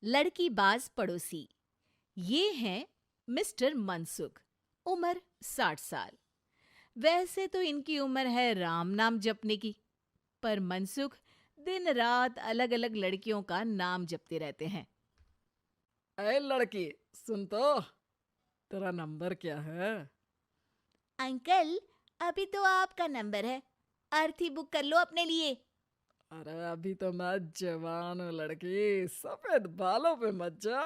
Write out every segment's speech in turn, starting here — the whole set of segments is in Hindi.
लड़की बाज पड़ोसी। ये हैं मिस्टर मनसुख। उम्र 60 साल। वैसे तो इनकी उम्र है राम नाम जपने की, पर मनसुख दिन रात अलग अलग लड़कियों का नाम जपते रहते हैं। अरे लड़की, सुन तो, तेरा नंबर क्या है? अंकल, अभी तो आपका नंबर है। अर्थी बुक कर लो अपने लिए। अरे अभी तो मैं जवान हूँ लड़की, सफेद बालों पे मत जा।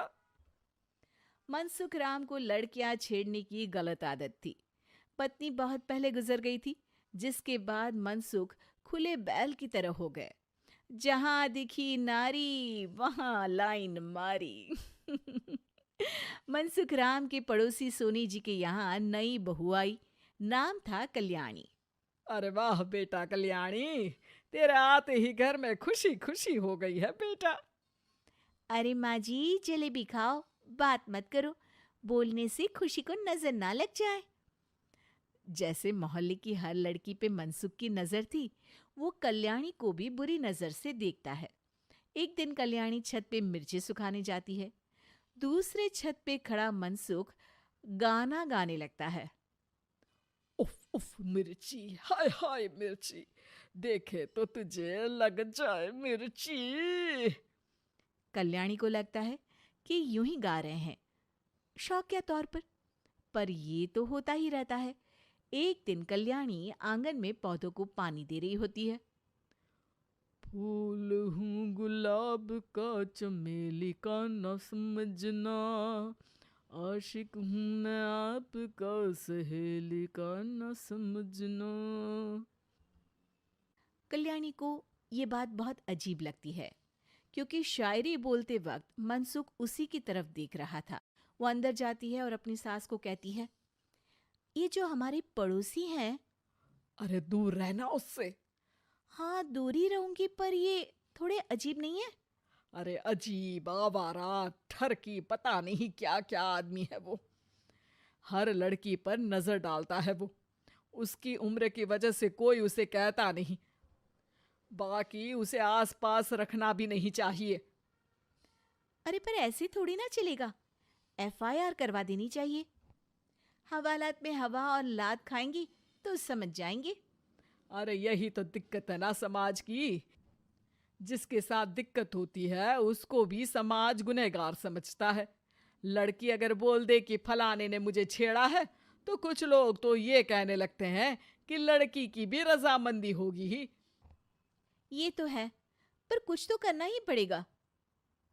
मनसुख राम को लड़कियां छेड़ने की गलत आदत थी। पत्नी बहुत पहले गुजर गई थी, जिसके बाद मनसुख खुले बैल की तरह हो गए। जहां दिखी नारी वहां लाइन मारी। मनसुख राम के पड़ोसी सोनी जी के यहाँ नई बहू आई। नाम था कल्याणी। अरे वाह बेटा कल्याणी, तेरे आते ही घर में खुशी खुशी हो गई है बेटा। अरे माँ जी, जलेबी खाओ, बात मत करो। बोलने से खुशी को नजर ना लग जाए। जैसे मोहल्ले की हर लड़की पे मनसुख की नजर थी, वो कल्याणी को भी बुरी नजर से देखता है। एक दिन कल्याणी छत पे मिर्ची सुखाने जाती है। दूसरे छत पे खड़ा मनसुख गाना गाने लगता है। उफ उफ मिर्ची, हाय हाय मिर्ची, देखे तो तुझे लग जाए मिर्ची। कल्याणी को लगता है कि यूं ही गा रहे हैं, शौकिया तौर पर ये तो होता ही रहता है। एक दिन कल्याणी आंगन में पौधों को पानी दे रही होती है। फूल हूँ गुलाब का, चमेली का न समझना, आशिक हूँ मैं आपका, सहेली का न समझना। कल्याणी को ये बात बहुत अजीब लगती है, क्योंकि शायरी बोलते वक्त मनसुख उसी की तरफ देख रहा था। वो अंदर जाती है और अपनी सास को कहती है, ये जो हमारे पड़ोसी हैं। अरे दूर रहना उससे। हाँ, दूरी रहूंगी, पर ये थोड़े अजीब नहीं है? अरे अजीब, आवारा, ठरकी, पता नहीं क्या क्या आदमी है वो। हर लड़की पर नजर डालता है वो। उसकी उम्र की वजह से कोई उसे कहता नहीं। बाकी उसे आसपास रखना भी नहीं चाहिए। अरे पर ऐसे थोड़ी ना चलेगा। एफआईआर करवा देनी चाहिए। हवालात में हवा और लात खाएंगी तो समझ जाएंगे। अरे यही तो दिक्कत है ना समाज की। जिसके साथ दिक्कत होती है उसको भी समाज गुनहगार समझता है। लड़की अगर बोल दे कि फलाने ने मुझे छेड़ा है, तो कुछ लोग तो ये कहने लगते हैं कि लड़की की भी रजामंदी होगी ही। ये तो है, पर कुछ तो करना ही पड़ेगा।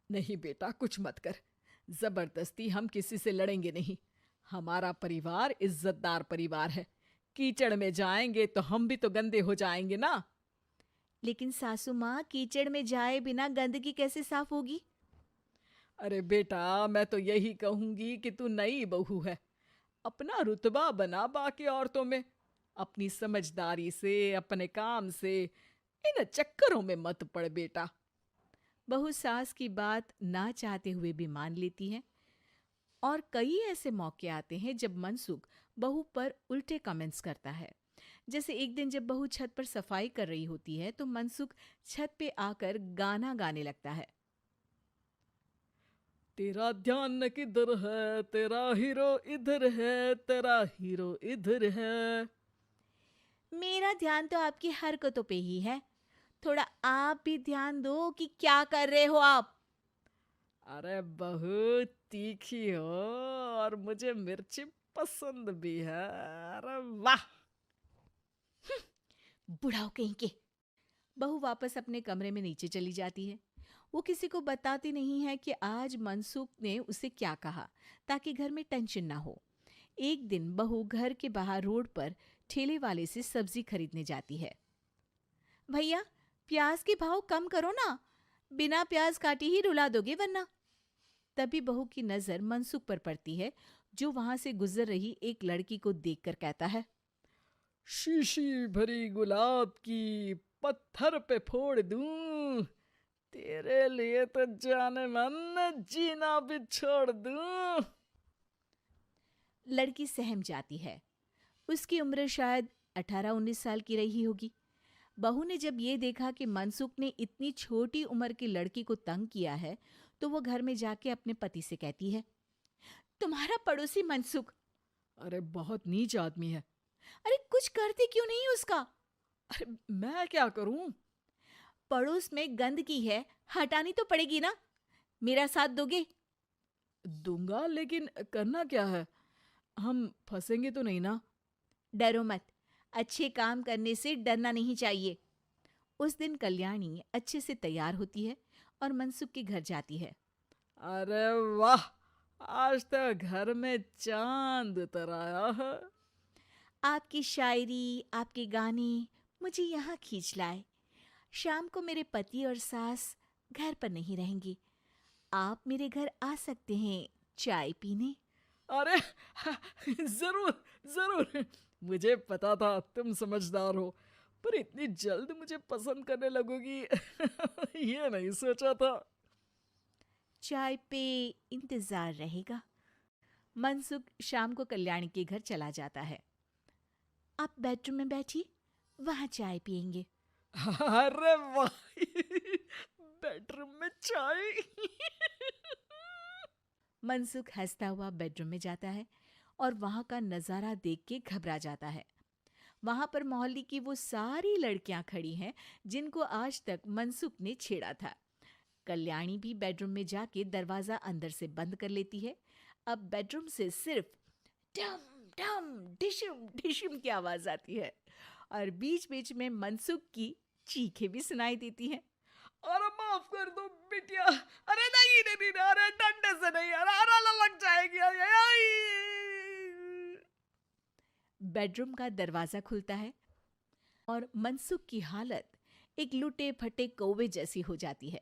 नहीं बेटा, कुछ मत कर। जबरदस्ती हम किसी से लड़ेंगे नहीं। हमारा परिवार इज्जतदार परिवार है। कीचड़ में जाएंगे तो हम भी तो गंदे हो जाएंगे ना। लेकिन सासू माँ, कीचड़ में जाए बिना गंदगी कैसे साफ होगी? अरे बेटा, मैं तो यही कहूंगी कि तू नई बहू है। अपना रुतबा बना बाकी औरतों में। अपनी समझदारी से, अपने काम से इन चक्करों में मत पड़ बेटा। बहू सास की बात ना चाहते हुए भी मान लेती है। और कई ऐसे मौके आते हैं जब मनसुख बहू पर उल्टे कमेंट्स करता है। जैसे एक दिन जब बहू छत पर सफाई कर रही होती है, तो मनसुख छत पे आकर गाना गाने लगता है। तेरा ध्यान किधर है, तेरा हीरो इधर है, तेरा हीरो इधर है। मेरा ध्यान तो आपकी हरकतों पे ही है। थोड़ा आप भी ध्यान दो कि क्या कर रहे हो आप। अरे बहुत तीखी हो, और मुझे मिर्ची पसंद भी है। अरे वाह। बुढ़ाओ कहीं के। बहू वापस अपने कमरे में नीचे चली जाती है। वो किसी को बताती नहीं है कि आज मनसुख ने उसे क्या कहा, ताकि घर में टेंशन ना हो। एक दिन बहू घर के बाहर रोड पर ठेले वाले से सब्जी खरीदने जाती है। भैया, प्याज के भाव कम करो ना, बिना प्याज काटे ही रुला दोगे वरना। तभी बहू की नजर मनसुख पर पड़ती है, जो वहां से गुजर रही एक लड़की को देखकर कहता है, शीशी भरी गुलाब की, पत्थर पे फोड़ दूं। तेरे लिए तो जाने मन जीना भी छोड़ दूं। लड़की सहम जाती है। उसकी उम्र शायद 18-19 साल की रही होगी। बहू ने जब ये देखा कि मनसुख ने इतनी छोटी उम्र की लड़की को तंग किया है, तो वो घर में जाके अपने पति से कहती है, तुम्हारा पड़ोसी मनसुख, अरे बहुत नीच आदमी है। अरे कुछ करते क्यों नहीं उसका? अरे मैं क्या करूं? पड़ोस में गंदगी है, हटानी तो पड़ेगी ना। मेरा साथ दोगे? दूंगा, लेकिन करना क्या है? हम फंसेंगे तो नहीं ना? डरो मत, अच्छे काम करने से डरना नहीं चाहिए। उस दिन कल्याणी अच्छे से तैयार होती है और मनसुख के घर जाती है। अरे वाह, आज तो घर में चांद उतर आया है। आपकी शायरी, आपके गाने मुझे यहाँ खींच लाए। शाम को मेरे पति और सास घर पर नहीं रहेंगे। आप मेरे घर आ सकते हैं चाय पीने। अरे जरूर जरूर, मुझे पता था तुम समझदार हो, पर इतनी जल्द मुझे पसंद करने लगोगी ये नहीं सोचा था। चाय पे इंतजार रहेगा। मनसुख शाम को कल्याणी के घर चला जाता है। आप बेडरूम में बैठिए, वहां चाय पियेंगे। अरे वाह बेडरूम में चाय मनसुख हंसता हुआ बेडरूम में जाता है और वहां का नजारा देख के घबरा जाता है। वहां पर मोहल्ले की वो सारी लड़कियां खड़ी हैं जिनको आज तक मनसुख ने छेड़ा था। कल्याणी भी बेडरूम में जाके दरवाजा अंदर से बंद कर लेती है। अब बेडरूम से सिर्फ डम डम डिशम डिशम की आवाज आती है और बीच बीच में मनसुख की चीखें भी सुनाई देती हैं। अरे माफ कर दो बिटिया, अरे नहीं नहीं नहीं, अरे डंडे से नहीं, अरे अरे लग जाएगी, अरे आई। बेडरूम का दरवाजा खुलता है और मनसुख की हालत एक लुटे फटे कौवे जैसी हो जाती है।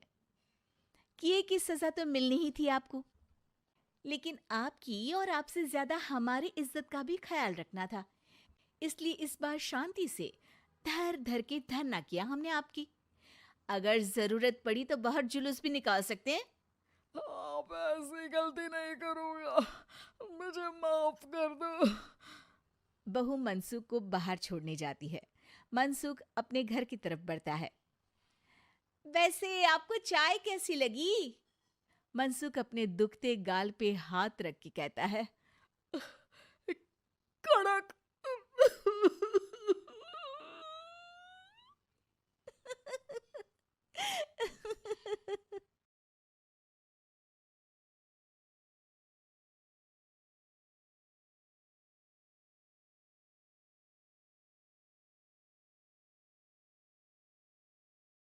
किए की सजा तो मिलनी ही थी आपको, लेकिन आपकी और आपसे ज्यादा हमारी इज्जत का भी ख्याल रखना था। इसलिए इस बार शांति से धर धर के धरना किया हमने आपकी। अगर जरूरत पड़ी तो बाहर जुलूस भी निकाल सकते हैं। आप ऐसी गलती नहीं करूंगा, मुझे माफ कर दो। बहू मनसुख को बाहर छोड़ने जाती है। मनसुख अपने घर की तरफ बढ़ता है। वैसे आपको चाय कैसी लगी? मनसुख अपने दुखते गाल पे हाथ रख के कहता है, कड़क